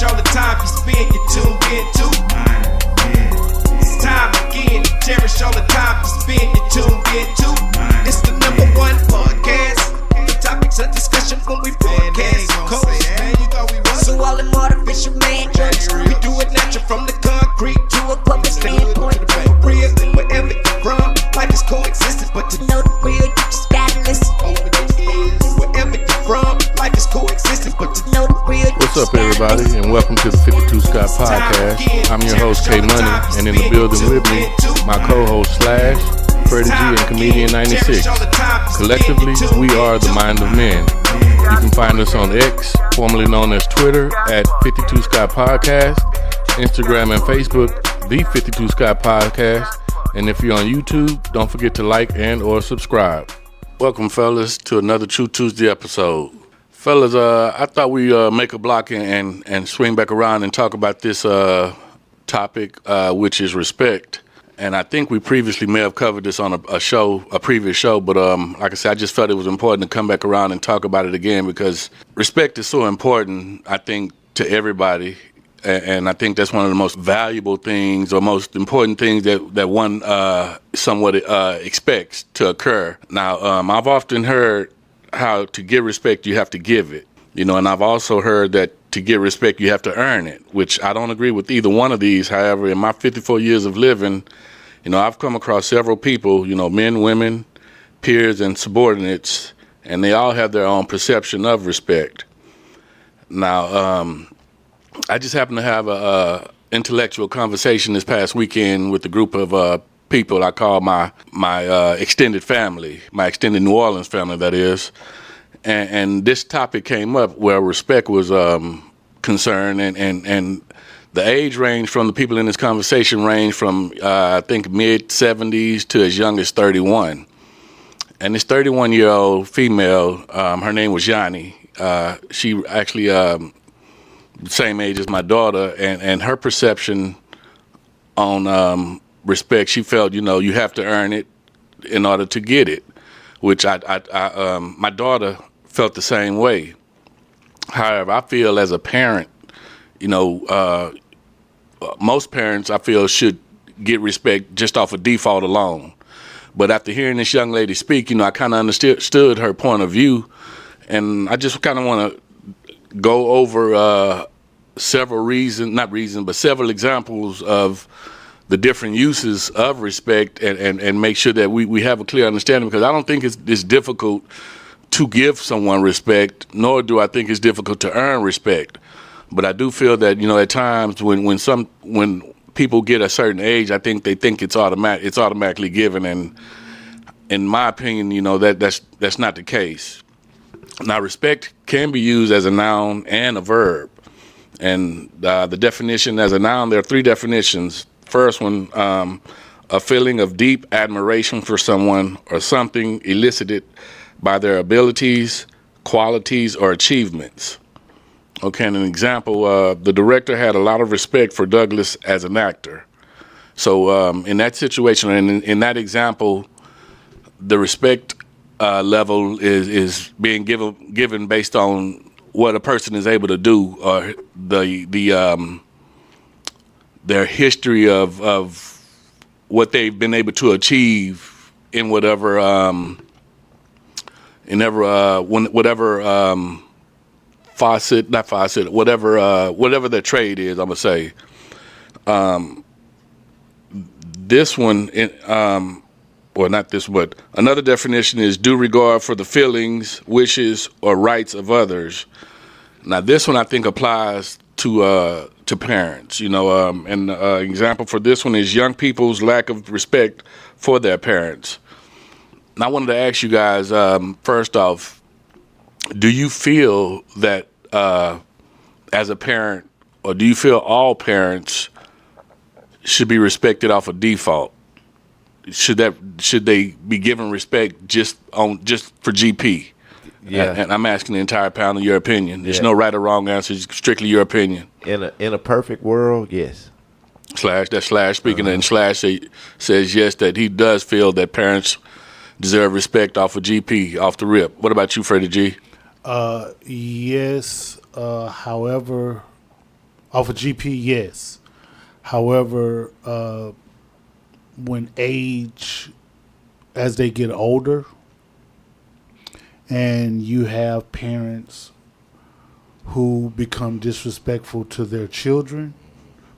cherish all the time you spend, you tuned in to. It's time again to cherish all the time you spend, you tuned in to. It's the number one podcast. The topics of discussion when we broadcast. So all them artificial man jokes, we do it natural from the concrete to a public standpoint. Real, wherever you're from, life is coexisting, but to know the real, you just gotta listen. Wherever you're from, life is coexisting, but to know the real. What's up, everybody, and welcome to the 52 Scott Podcast. I'm your host, K Money, and in the building with me, my co-host Slash, Freddie G, and Comedian 96. Collectively, we are the Mind of Men. You can find us on X, formerly known as Twitter, at 52 Scott Podcast, Instagram and Facebook, the 52 Scott Podcast, and if you're on YouTube, don't forget to like and or subscribe. Welcome, fellas, to another True Tuesday episode. Fellas, I thought we'd make a block and swing back around and talk about this topic, which is respect. And I think we previously may have covered this on a previous show, but like I said, I just felt it was important to come back around and talk about it again because respect is so important, I think, to everybody. And I think that's one of the most valuable things or most important things that one somewhat expects to occur. Now, I've often heard how to get respect, you have to give it. You know, and I've also heard that to get respect, you have to earn it, which I don't agree with either one of these. However, in my 54 years of living, you know, I've come across several people, you know, men, women, peers, and subordinates, and they all have their own perception of respect. Now, I just happened to have a intellectual conversation this past weekend with a group of people I call my extended family, my extended New Orleans family, that is. And this topic came up where respect was concerned, and the age range from the people in this conversation range from, I think, mid-70s to as young as 31. And this 31-year-old female, her name was Yanni. She actually same age as my daughter, and her perception on respect, she felt, you know, you have to earn it in order to get it, which my daughter felt the same way. However, I feel as a parent, you know, most parents, I feel, should get respect just off of default alone. But after hearing this young lady speak, you know, I kind of understood her point of view, and I just kind of want to go over several examples of the different uses of respect and make sure that we have a clear understanding, because I don't think it's difficult to give someone respect, nor do I think it's difficult to earn respect. But I do feel that, you know, at times when people get a certain age, I think they think it's automatically given, and in my opinion, you know, that's not the case. Now, respect can be used as a noun and a verb. And the definition as a noun, there are three definitions. First one, a feeling of deep admiration for someone or something elicited by their abilities, qualities, or achievements. Okay, and an example, the director had a lot of respect for Douglas as an actor. So in that situation, and in that example, the respect level is being given based on what a person is able to do, or their history of what they've been able to achieve in whatever whatever their trade is, I'm gonna say. This one, well, not this, but another definition is due regard for the feelings, wishes, or rights of others. Now, this one I think applies to parents. You know, and an example for this one is young people's lack of respect for their parents. And I wanted to ask you guys, first off, do you feel that as a parent, or do you feel all parents should be respected off of default? Should they be given respect just for GP? Yeah, and I'm asking the entire panel your opinion. There's no right or wrong answer; it's strictly your opinion. In a perfect world, yes. That's Slash speaking, and Slash says yes, that he does feel that parents deserve respect off of GP, off the rip. What about you, Freddie G? Yes. However, Off of GP, yes. However, when as they get older, and you have parents who become disrespectful to their children,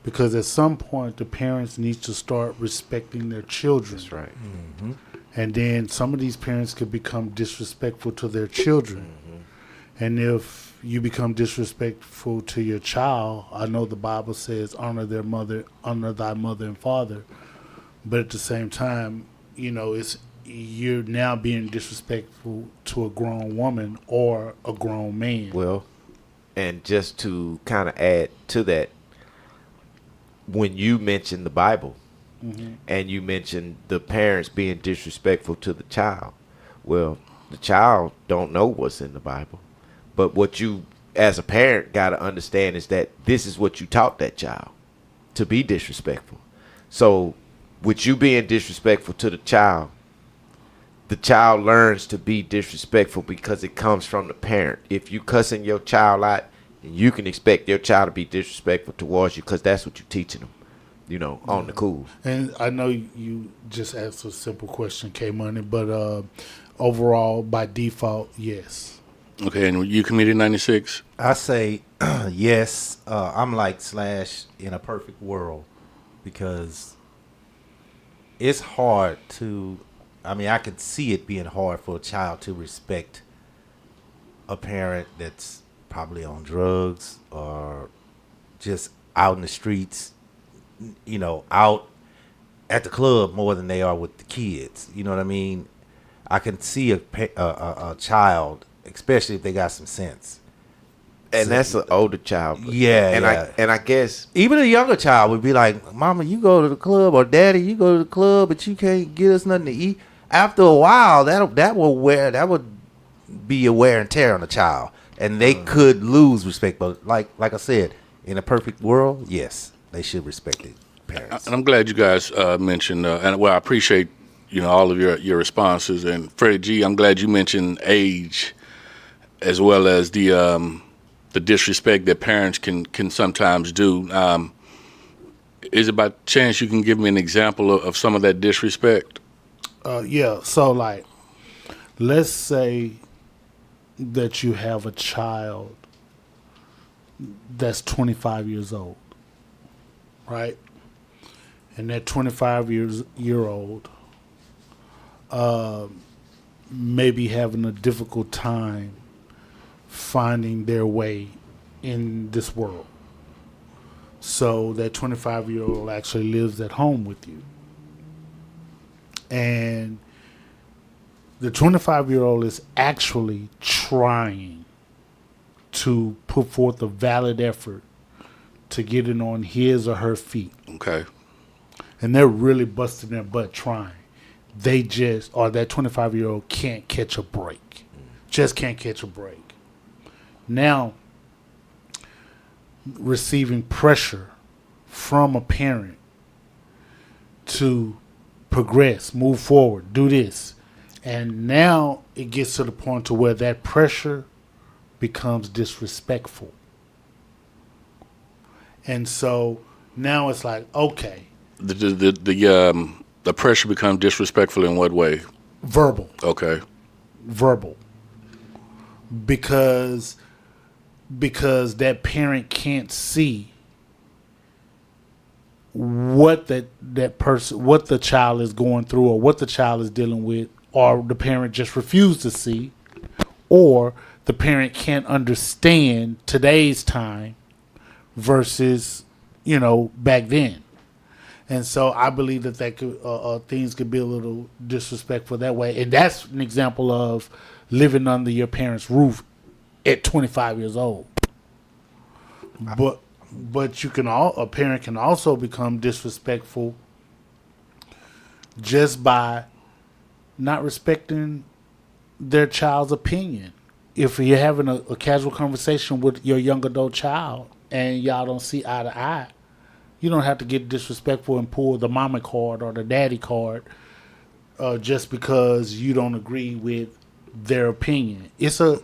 because at some point the parents need to start respecting their children. That's right. Mm-hmm. And then some of these parents could become disrespectful to their children. And if you become disrespectful to your child, I know the Bible says honor thy mother and father, but at the same time, you're now being disrespectful to a grown woman or a grown man. Well, and just to kind of add to that, when you mentioned the Bible and you mentioned the parents being disrespectful to the child, well, the child don't know what's in the Bible. But what you, as a parent, got to understand is that this is what you taught that child, to be disrespectful. So with you being disrespectful to the child learns to be disrespectful because it comes from the parent. If you cussing your child out, you can expect your child to be disrespectful towards you because that's what you're teaching them, on the cool. And I know you just asked a simple question, K-Money, but overall, by default, yes. Okay, and you, Comedian 96? I say yes. I'm like Slash in a perfect world, because it's hard to, I could see it being hard for a child to respect a parent that's probably on drugs or just out in the streets, out at the club more than they are with the kids. You know what I mean? I can see a child, especially if they got some sense. And that's an older child. Yeah, I guess even a younger child would be like, "Mama, you go to the club," or "Daddy, you go to the club, but you can't get us nothing to eat." After a while, that would be a wear and tear on the child, and they could lose respect. But like I said, in a perfect world, yes, they should respect their parents. And I'm glad you guys mentioned, I appreciate all of your responses. And Freddie G, I'm glad you mentioned age, as well as the disrespect that parents can sometimes do. Is it by chance you can give me an example of some of that disrespect? Yeah. So, let's say that you have a child that's 25 years old, right? And that 25-year-old may be having a difficult time finding their way in this world. So that 25-year-old actually lives at home with you. And the 25-year-old is actually trying to put forth a valid effort to get it on his or her feet. Okay. And they're really busting their butt trying. That 25-year-old can't catch a break. Just can't catch a break. Now, receiving pressure from a parent to progress, move forward, do this. And now it gets to the point to where that pressure becomes disrespectful. And so now it's like, okay. The pressure becomes disrespectful in what way? Verbal. Okay. Verbal. Because that parent can't see what what the child is going through or what the child is dealing with, or the parent just refused to see, or the parent can't understand today's time versus, back then. And so I believe that could things could be a little disrespectful that way. And that's an example of living under your parents' roof at 25 years old. But a parent can also become disrespectful just by not respecting their child's opinion. If you're having a casual conversation with your young adult child and y'all don't see eye to eye, you don't have to get disrespectful and pull the mama card or the daddy card just because you don't agree with their opinion. It's a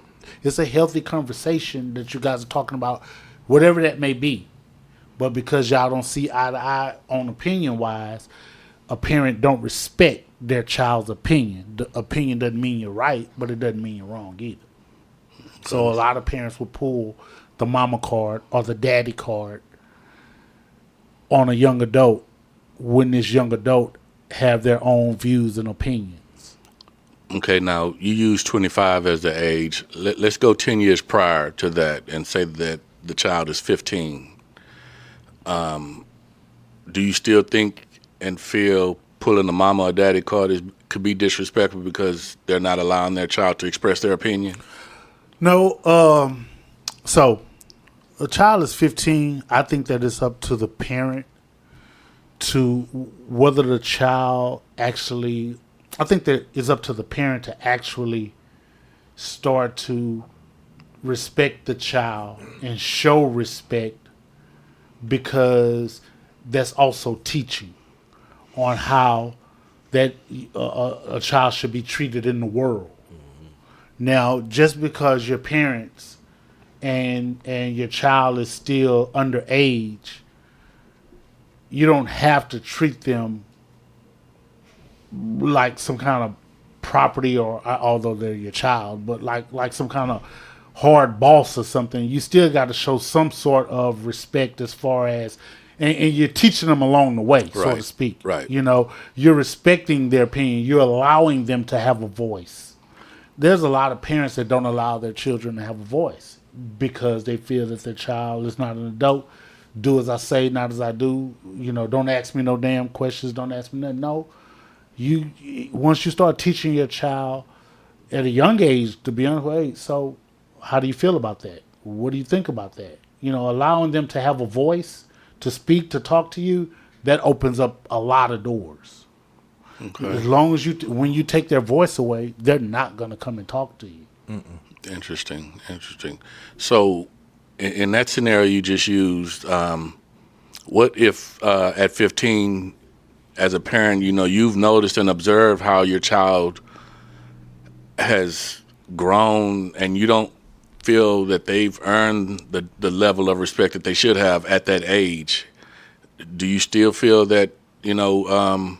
healthy conversation that you guys are talking about, whatever that may be. But because y'all don't see eye to eye on opinion wise, a parent don't respect their child's opinion. The opinion doesn't mean you're right, but it doesn't mean you're wrong either. So a lot of parents will pull the mama card or the daddy card on a young adult when this young adult have their own views and opinions. Okay, now you use 25 as the age. Let's go 10 years prior to that and say that the child is 15. Do you still think and feel pulling the mama or daddy card could be disrespectful because they're not allowing their child to express their opinion? No. So a child is 15. I think that it's up to the parent to whether the child actually. I think that it's up to the parent to actually start to respect the child and show respect, because that's also teaching on how that a child should be treated in the world. Now, just because your parents and your child is still underage, you don't have to treat them like some kind of property, or although they're your child, but like some kind of hard boss or something. You still got to show some sort of respect as far as, and you're teaching them along the way, so to speak. Right. You know, you're respecting their opinion. You're allowing them to have a voice. There's a lot of parents that don't allow their children to have a voice because they feel that their child is not an adult. Do as I say, not as I do. You know, don't ask me no damn questions. Don't ask me nothing. No. Once you start teaching your child at a young age, to be honest with you, so how do you feel about that? What do you think about that? You know, allowing them to have a voice, to speak, to talk to you, that opens up a lot of doors. Okay. As long as when you take their voice away, they're not going to come and talk to you. Interesting. So, in that scenario you just used, what if at 15, as a parent, you know, you've noticed and observed how your child has grown, and you don't feel that they've earned the level of respect that they should have at that age? Do you still feel that, you know,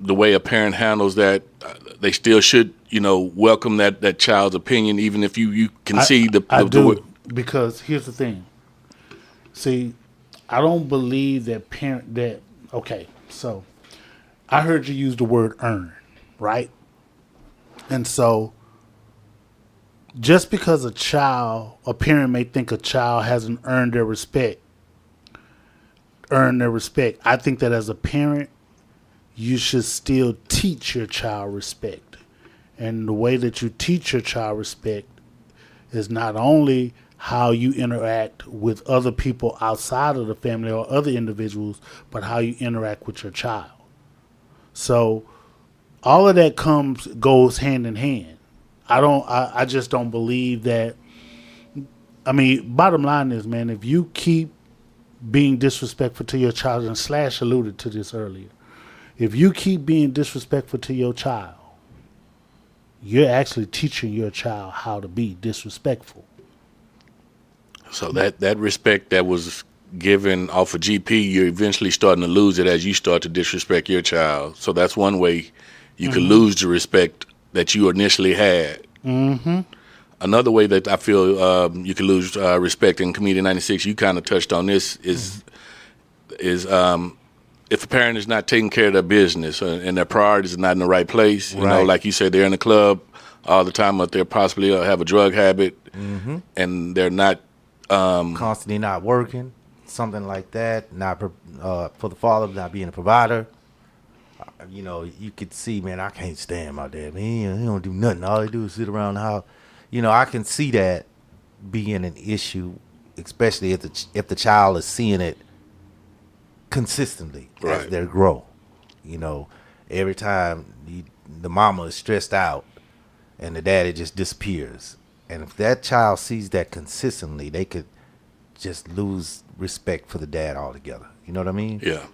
the way a parent handles that, they still should, you know, welcome that child's opinion, even if you can see I do, because here's the thing. See, I don't believe that okay, so I heard you use the word earn, right? And so just because a parent may think a child hasn't earned their respect, I think that as a parent, you should still teach your child respect. And the way that you teach your child respect is not only how you interact with other people outside of the family or other individuals, but how you interact with your child. So all of that goes hand in hand. I just don't believe that. I mean, bottom line is, man, if you keep being disrespectful to your child, and Slash alluded to this earlier, if you keep being disrespectful to your child, you're actually teaching your child how to be disrespectful. So that respect that was given off of GP, you're eventually starting to lose it as you start to disrespect your child. So that's one way you could lose the respect that you initially had. Mm-hmm. Another way that I feel you could lose respect in Comedian 96, you kind of touched on this, is if a parent is not taking care of their business and their priorities are not in the right place, you know, like you said, they're in the club all the time, but they possibly have a drug habit, and they're not constantly not working, something like that. Not for the father not being a provider. You know, you could see, man, I can't stand my dad. Man, he don't do nothing. All he do is sit around the house. You know, I can see that being an issue, especially if the child is seeing it consistently as they grow. You know, every time the mama is stressed out and the daddy just disappears. And if that child sees that consistently, they could just lose respect for the dad altogether. You know what I mean? Yeah.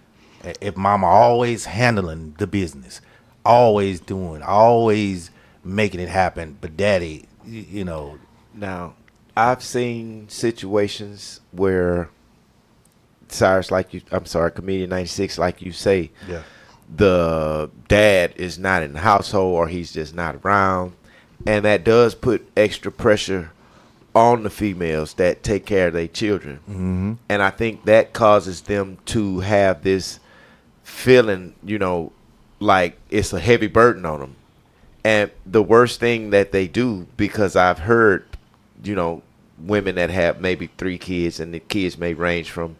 If mama always handling the business, always making it happen, but daddy, you know. Now, I've seen situations where Cyrus, Comedian 96, like you say, Yeah. the dad is not in the household or he's just not around. And that does put extra pressure on the females that take care of their children. Mm-hmm. And I think that causes them to have this feeling, like it's a heavy burden on them. And the worst thing that they do, because I've heard, women that have maybe 3 kids, and the kids may range from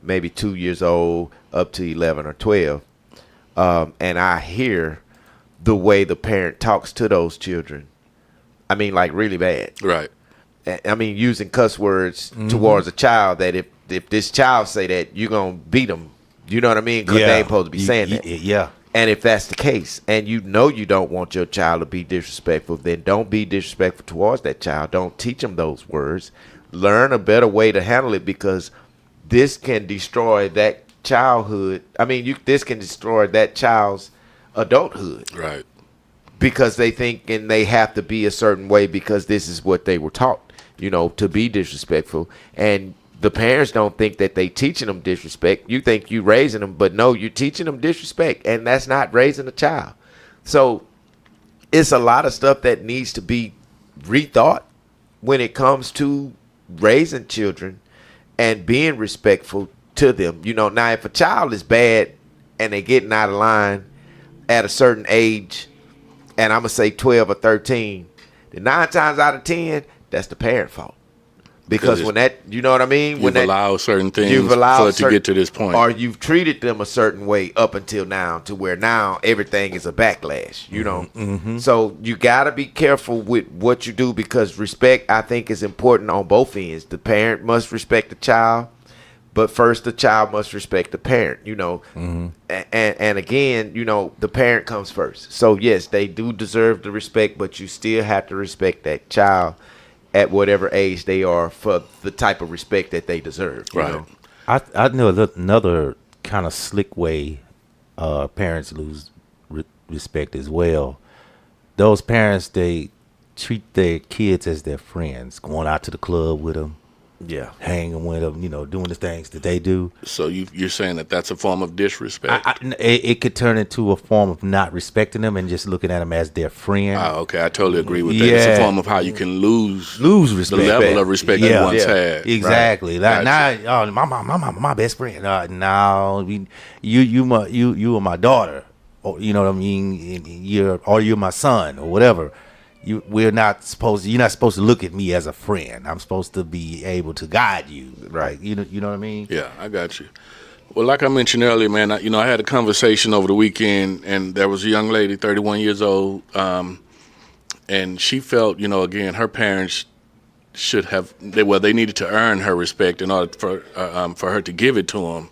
maybe 2 years old up to 11 or 12. And I hear the way the parent talks to those children. I mean, like really bad. Right. I mean, using cuss words towards a child that if this child say that, you're going to beat them. You know what I mean? Because they ain't supposed to be saying that. Yeah. And if that's the case, and you don't want your child to be disrespectful, then don't be disrespectful towards that child. Don't teach them those words. Learn a better way to handle it, because this can destroy that childhood. I mean, this can destroy that child's adulthood. Right. Because they think and they have to be a certain way because this is what they were taught, to be disrespectful. And the parents don't think that they teaching them disrespect. You think you raising them, but no, you're teaching them disrespect, and that's not raising a child. So it's a lot of stuff that needs to be rethought when it comes to raising children and being respectful to them. Now if a child is bad and they getting out of line at a certain age, and I'm going to say 12 or 13, then 9 times out of 10, that's the parent fault. Because when that, you know what I mean? You've allowed certain things for it to get to this point. Or you've treated them a certain way up until now, to where now everything is a backlash, Mm-hmm. So you got to be careful with what you do, because respect, I think, is important on both ends. The parent must respect the child, but first the child must respect the parent, Mm-hmm. And again, the parent comes first. So yes, they do deserve the respect, but you still have to respect that child at whatever age they are for the type of respect that they deserve. Right. I know another kind of slick way parents lose respect as well. Those parents, they treat their kids as their friends, going out to the club with them, Yeah. hanging with them, doing the things that they do. So you're saying that that's a form of disrespect? It could turn into a form of not respecting them and just looking at them as their friend. Oh, okay. I totally agree with that. It's a form of how you can lose respect. the level of respect you once had. Exactly. Right. Like, now, my best friend. No, you are my daughter. Or, you know what I mean? You're my son or whatever. You're not supposed to look at me as a friend. I'm supposed to be able to guide you, right? You know what I mean? Yeah, I got you. Well, like I mentioned earlier, man, I had a conversation over the weekend, and there was a young lady, 31 years old, and she felt, again, her parents should have, they needed to earn her respect in order for her to give it to them.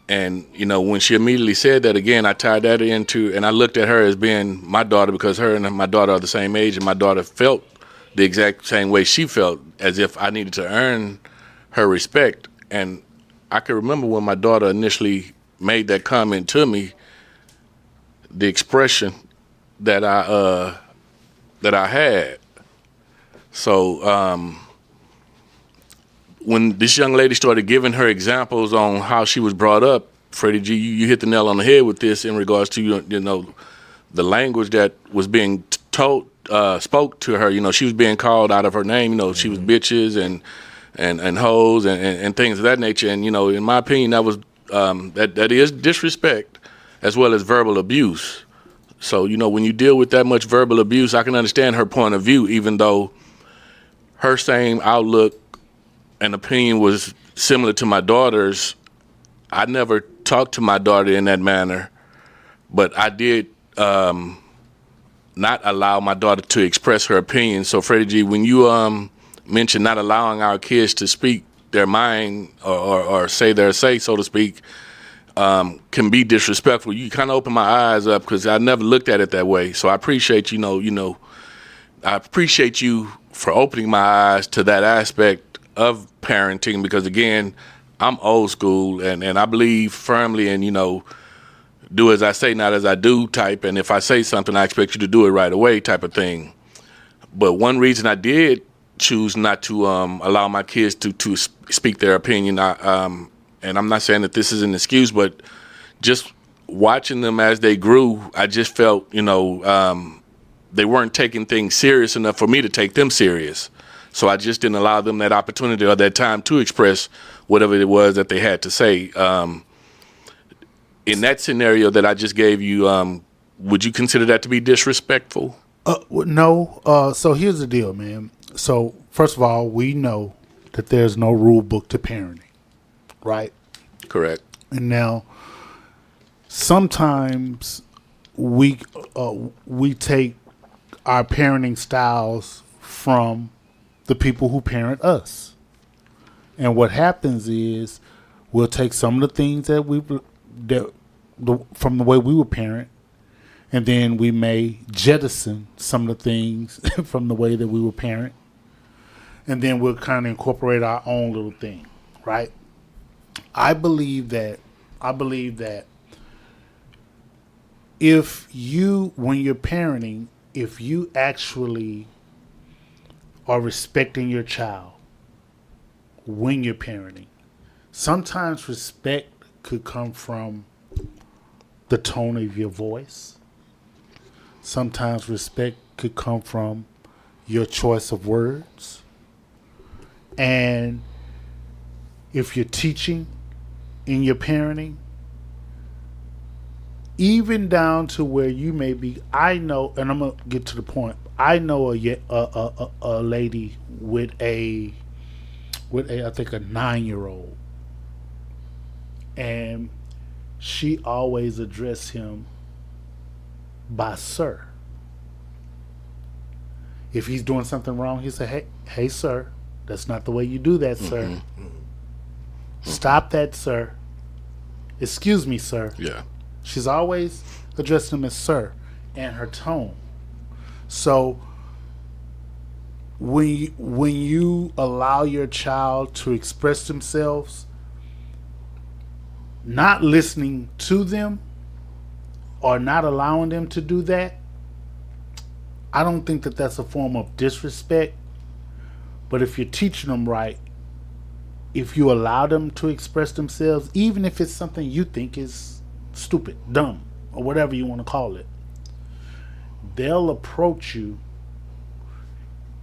And, when she immediately said that, again, I tied that into, and I looked at her as being my daughter, because her and my daughter are the same age, and my daughter felt the exact same way she felt, as if I needed to earn her respect. And I can remember when my daughter initially made that comment to me, the expression that I had. So, when this young lady started giving her examples on how she was brought up, Freddie G, you hit the nail on the head with this in regards to, the language that was being spoke to her. She was being called out of her name. She was bitches and hoes and things of that nature. And, in my opinion, that was that is disrespect as well as verbal abuse. So, when you deal with that much verbal abuse, I can understand her point of view, even though her same outlook and opinion was similar to my daughter's. I never talked to my daughter in that manner, but I did not allow my daughter to express her opinion. So, Freddie G, when you mentioned not allowing our kids to speak their mind or say their say, so to speak, can be disrespectful, you kind of opened my eyes up, because I never looked at it that way. So I appreciate I appreciate you for opening my eyes to that aspect of parenting, because again, I'm old school and I believe firmly in, do as I say, not as I do type. And if I say something, I expect you to do it right away type of thing. But one reason I did choose not to allow my kids to speak their opinion and I'm not saying that this is an excuse, but just watching them as they grew, I just felt, they weren't taking things serious enough for me to take them serious. So I just didn't allow them that opportunity or that time to express whatever it was that they had to say. In that scenario that I just gave you, would you consider that to be disrespectful? No. So here's the deal, man. So first of all, we know that there's no rule book to parenting, right? Correct. And now, sometimes we take our parenting styles from the people who parent us, and what happens is we'll take some of the things from the way we were parent, and then we may jettison some of the things from the way that we were parent, and then we'll kind of incorporate our own little thing, right? I believe that when you're parenting, if you actually are respecting your child when you're parenting, sometimes respect could come from the tone of your voice. Sometimes respect could come from your choice of words. And if you're teaching in your parenting, even down to where you may be, I know, and I'm gonna get to the point. I know a lady with I think a 9-year-old, and she always addressed him by sir. If he's doing something wrong, he say, "Hey, sir, that's not the way you do that, sir. Mm-hmm. Stop that, sir. Excuse me, sir." Yeah. She's always addressing him as sir, and her tone. So when you allow your child to express themselves, not listening to them or not allowing them to do that, I don't think that that's a form of disrespect. But if you're teaching them right, if you allow them to express themselves, even if it's something you think is stupid, dumb, or whatever you want to call it, they'll approach you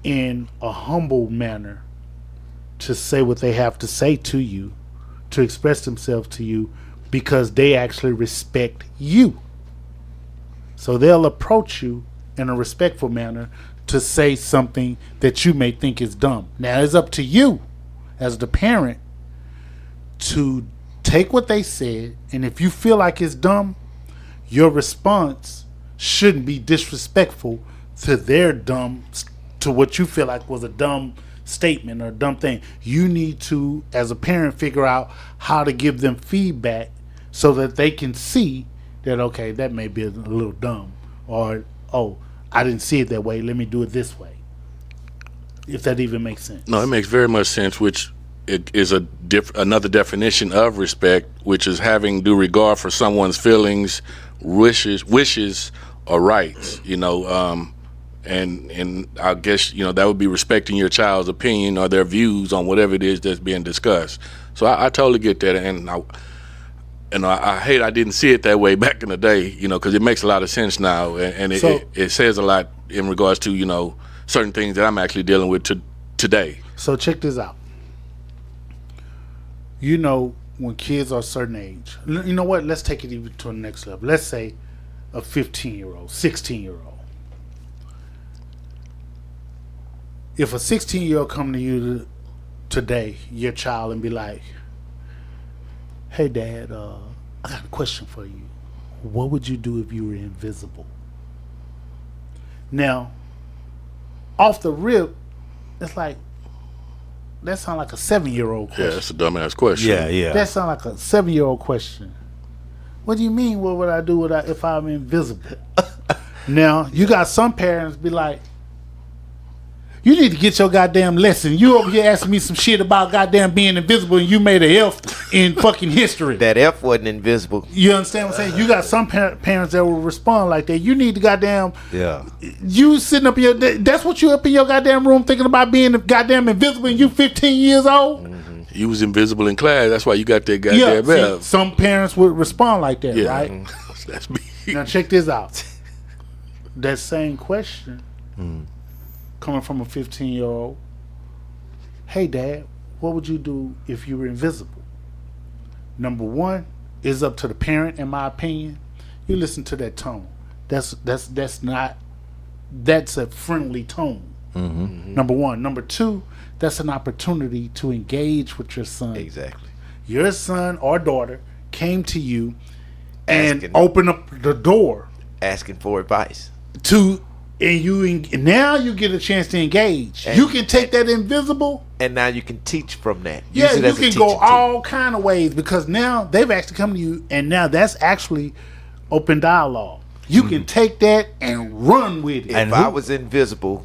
in a humble manner to say what they have to say to you, to express themselves to you, because they actually respect you. So they'll approach you in a respectful manner to say something that you may think is dumb. Now it's up to you as the parent to take what they said, and if you feel like it's dumb, your response shouldn't be disrespectful to to what you feel like was a dumb statement or a dumb thing. You need to, as a parent, figure out how to give them feedback so that they can see that, okay, that may be a little dumb, or, oh, I didn't see it that way, let me do it this way. If that even makes sense. No, it makes very much sense, which it is another definition of respect, which is having due regard for someone's feelings, wishes or rights, and I guess, that would be respecting your child's opinion or their views on whatever it is that's being discussed. So I totally get that, and I hate I didn't see it that way back in the day, because it makes a lot of sense now, and it says a lot in regards to, certain things that I'm actually dealing with today. So check this out. When kids are a certain age, you know what? Let's take it even to the next level. Let's say a 15-year-old, 16-year-old. If a 16-year-old come to you today, your child, and be like, "Hey, Dad, I got a question for you. What would you do if you were invisible?" Now, off the rip, it's like, that sounds like a 7-year-old question. Yeah, that's a dumbass question. Yeah. That sounds like a 7-year-old question. What do you mean, what would I do if I'm invisible? Now, you got some parents be like, "You need to get your goddamn lesson. You over here asking me some shit about goddamn being invisible, and you made an F in fucking history." That F wasn't invisible. You understand what I'm saying? You got some parents that will respond like that. You need to goddamn... Yeah. You sitting up in that's what you up in your goddamn room thinking about being goddamn invisible, and you 15 years old? Mm-hmm. You was invisible in class. That's why you got that Yeah, goddamn see, bell. some parents would respond like that, right? That's me. Now check this out. That same question coming from a 15-year-old. Hey, Dad, what would you do if you were invisible? Number one, is up to the parent, in my opinion. You listen to that tone. That's a friendly tone. Number one. Number two, that's an opportunity to engage with your son. Exactly. Your son or daughter came to you and Asking. opened up the door Asking for advice. and now you get a chance to engage. And- you can take that invisible. And now you can teach from that. Yeah, Use it you as a can teaching go tool. all kind of ways because now they've actually come to you, and now that's actually open dialogue. You can take that and run with it. If I was invisible,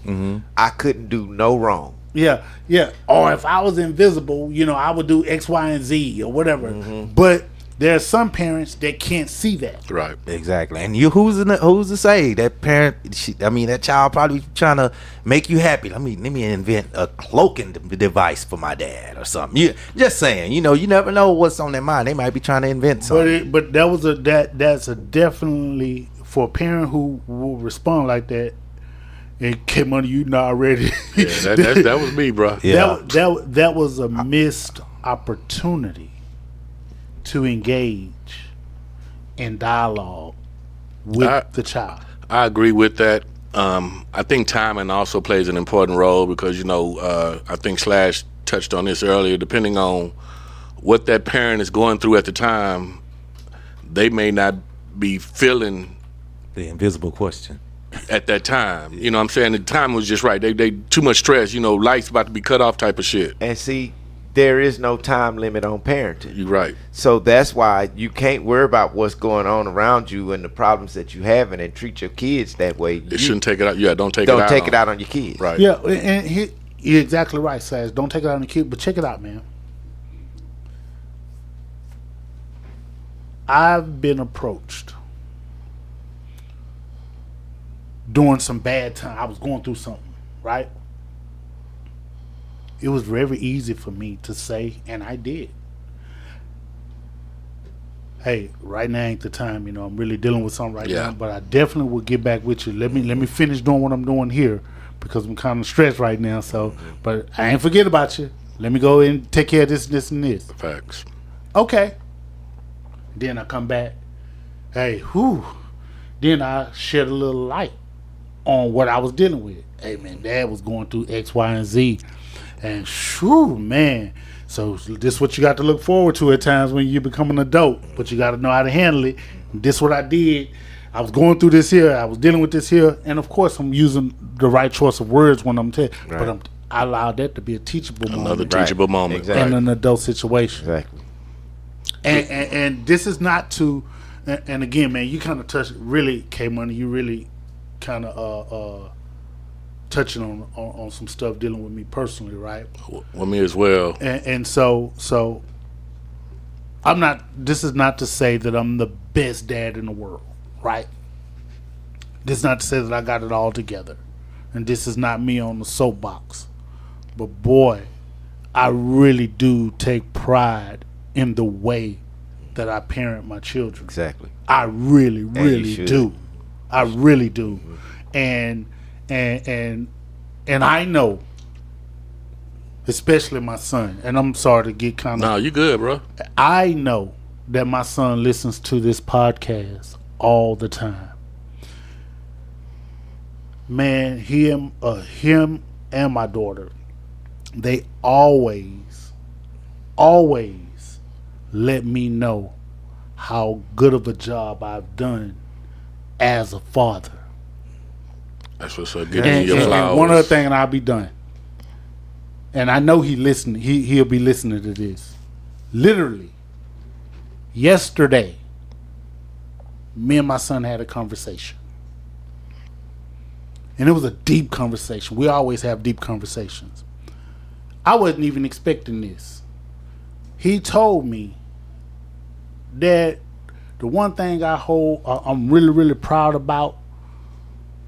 I couldn't do no wrong. Yeah. Or if I was invisible, I would do X, Y, and Z or whatever. But there are some parents that can't see that. Right. Exactly. And who's to say that parent? That child probably trying to make you happy. Let me invent a cloaking device for my dad or something. Just saying. You never know what's on their mind. They might be trying to invent something. But that's a definitely for a parent who will respond like that. And came on you not ready. Yeah, that was me, bro. Yeah. That was a missed opportunity to engage in dialogue with the child. I agree with that. I think timing also plays an important role because, I think Slash touched on this earlier. Depending on what that parent is going through at the time, they may not be feeling The invisible question. at that time. You know what I'm saying? The time was just right. They too much stress, lights about to be cut off type of shit. And see, there is no time limit on parenting. You're right. So that's why you can't worry about what's going on around you and the problems that you having and treat your kids that way. It shouldn't take it out. Yeah, don't take Don't it out. take it out on your kids. Right. Yeah, and you're exactly right, Sash. Don't take it out on the kid, but check it out, man. I've been approached during some bad time. I was going through something, right? It was very easy for me to say, and I did. Hey, right now ain't the time. I'm really dealing with something right now, but I definitely will get back with you. Let me finish doing what I'm doing here because I'm kind of stressed right now. So, but I ain't forget about you. Let me go and take care of this, and this. Facts. Okay. Then I come back. Hey, Then I shed a little light on what I was dealing with. Hey, man, Dad was going through X, Y, and Z. And man. So this is what you got to look forward to at times when you become an adult. But you got to know how to handle it. This is what I did. I was going through this here. I was dealing with this here. And, of course, I'm using the right choice of words when I'm telling. Right. But I allowed that to be a teachable moment. Another teachable moment. Exactly. In an adult situation. Exactly. And this is not to, and again, man, you kind of touched, really, K-Money, you really kind of touching on some stuff dealing with me personally, right? With me as well. And so this is not to say that I'm the best dad in the world, right? This is not to say that I got it all together. And this is not me on the soapbox. But boy, I really do take pride in the way that I parent my children. Exactly. I really, you really should. do. I really do. And I know, especially my son, and I'm sorry to get kind of... No, you good, bro. I know that my son listens to this podcast all the time. Man, him and my daughter, they always let me know how good of a job I've done as a father. That's what's so good. Your And flowers. one other thing, and I'll be done. And I know he listening. He'll be listening to this. Literally, yesterday, me and my son had a conversation. And it was a deep conversation. We always have deep conversations. I wasn't even expecting this. He told me that the one thing I'm really, really proud about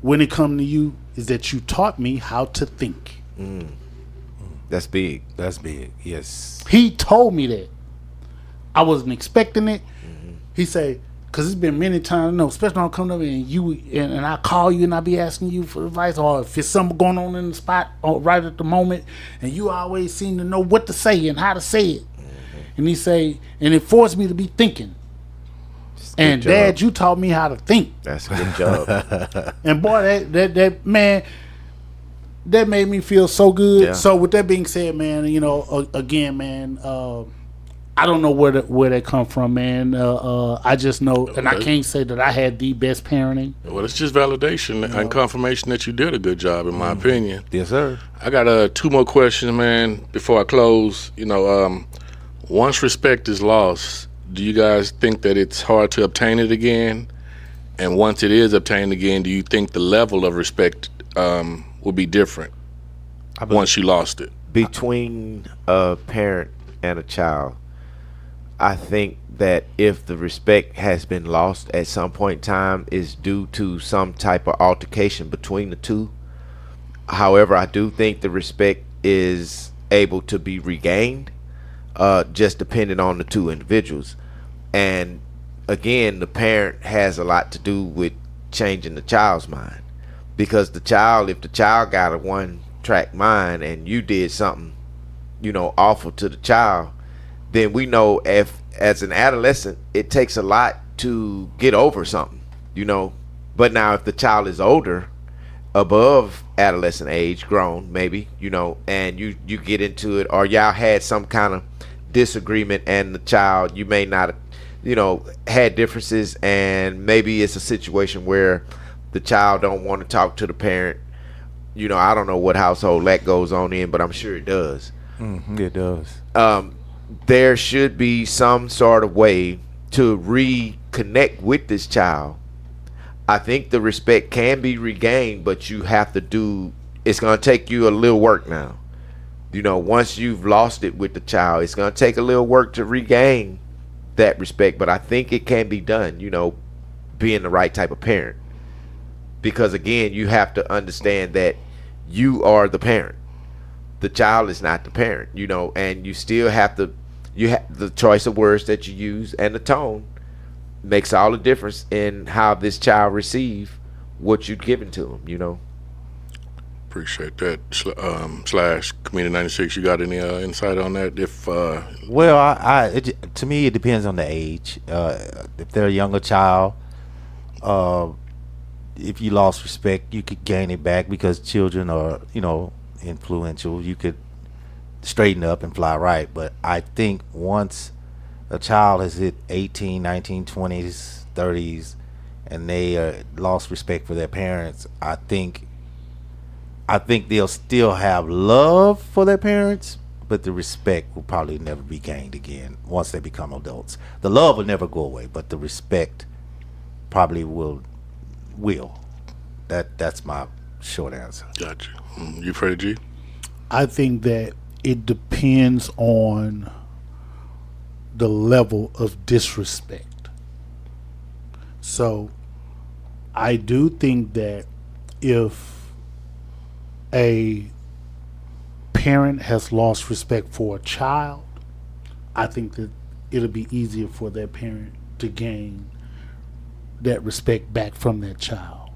when it comes to you is that you taught me how to think. That's big. That's big. Yes. He told me that. I wasn't expecting it. He said, because it's been many times, especially when I come up and I call you and I be asking you for advice, or if it's something going on in the spot or right at the moment, and you always seem to know what to say and how to say it. And he say, and it forced me to be thinking. And Dad, you taught me how to think. That's a good job. And boy, that man, that made me feel so good. Yeah. So with that being said, man, again, man, I don't know where that come from, man. I just know, and I can't say that I had the best parenting. Well, it's just validation and confirmation that you did a good job, in my opinion. Yes, sir. I got 2 more questions, man, before I close. Once respect is lost, do you guys think that it's hard to obtain it again? And once it is obtained again, do you think the level of respect will be different once you lost it? Between a parent and a child, I think that if the respect has been lost at some point in time, is due to some type of altercation between the two. However, I do think the respect is able to be regained, just depending on the two individuals. And again, the parent has a lot to do with changing the child's mind, because if the child got a one-track mind and you did something, awful to the child, then we know if, as an adolescent, it takes a lot to get over something, But now if the child is older, above adolescent age, grown maybe, and you get into it, or y'all had some kind of disagreement, and the child, you may not, had differences, and maybe it's a situation where the child don't want to talk to the parent. I don't know what household that goes on in, but I'm sure it does. It does. There should be some sort of way to reconnect with this child. I think the respect can be regained, but you have to it's going to take you a little work now. Once you've lost it with the child, it's going to take a little work to regain that respect. But I think it can be done, being the right type of parent. Because again, you have to understand that you are the parent. The child is not the parent, and you still have the choice of words that you use and the tone makes all the difference in how this child receive what you've given to him, Appreciate that. Slash Comedian 96, you got any insight on that? Well, to me, it depends on the age. If they're a younger child, if you lost respect, you could gain it back, because children are, influential. You could straighten up and fly right. But I think once a child has hit 18, 19, 20s, 30s, and they lost respect for their parents, I think they'll still have love for their parents, but the respect will probably never be gained again once they become adults. The love will never go away, but the respect probably will. That's my short answer. Gotcha. You Freddie G? I think that it depends on the level of disrespect. So I do think that if a parent has lost respect for a child, I think that it'll be easier for that parent to gain that respect back from that child.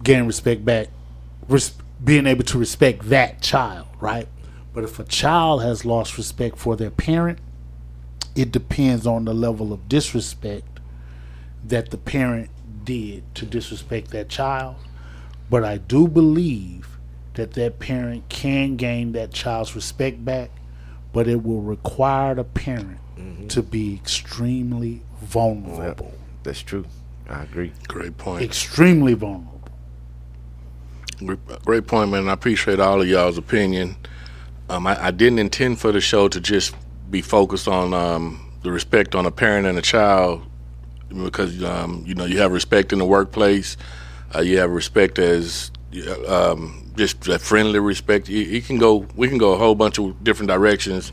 Gain respect back, being able to respect that child, right? But if a child has lost respect for their parent, it depends on the level of disrespect that the parent did to disrespect that child. But I do believe that parent can gain that child's respect back, but it will require the parent to be extremely vulnerable. Well, that's true. I agree. Great point. Extremely vulnerable. Great point, man. I appreciate all of y'all's opinion. I didn't intend for the show to just be focused on the respect on a parent and a child, because you have respect in the workplace. You have respect as just a friendly respect. We can go a whole bunch of different directions,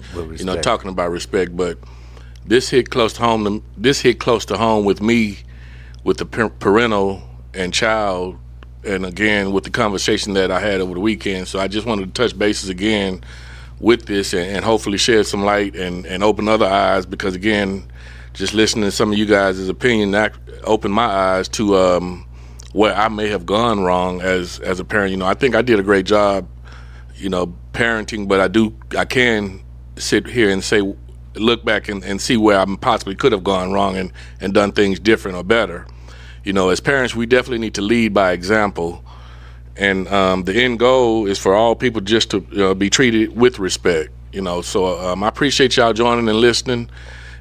talking about respect. But this hit close to home. This hit close to home with me, with the parental and child and again with the conversation that I had over the weekend. So I just wanted to touch bases again with this and hopefully shed some light and open other eyes, because again, just listening to some of you guys' opinion, that opened my eyes to where I may have gone wrong as a parent. You know, I think I did a great job, you know, parenting, but I can sit here and say, look back and see where I possibly could have gone wrong and done things different or better. You know, as parents, we definitely need to lead by example. And the end goal is for all people just to be treated with respect. You know, so I appreciate y'all joining and listening.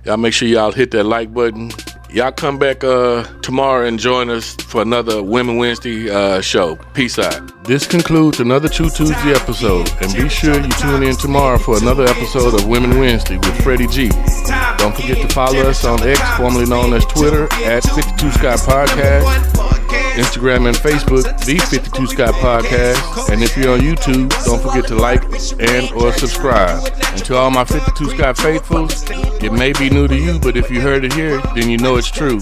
Y'all make sure y'all hit that like button. Y'all come back tomorrow and join us for another Women Wednesday show. Peace out. This concludes another True Tuesday episode, and be sure you tune in tomorrow for another episode of Women Wednesday with Freddie G. Don't forget to follow us on X, formerly known as Twitter, at 52 Sky Podcast, Instagram and Facebook, the 52 Sky Podcast, and if you're on YouTube, don't forget to like and or subscribe. And to all my 52 Sky faithfuls, it may be new to you, but if you heard it here, then you know it's true.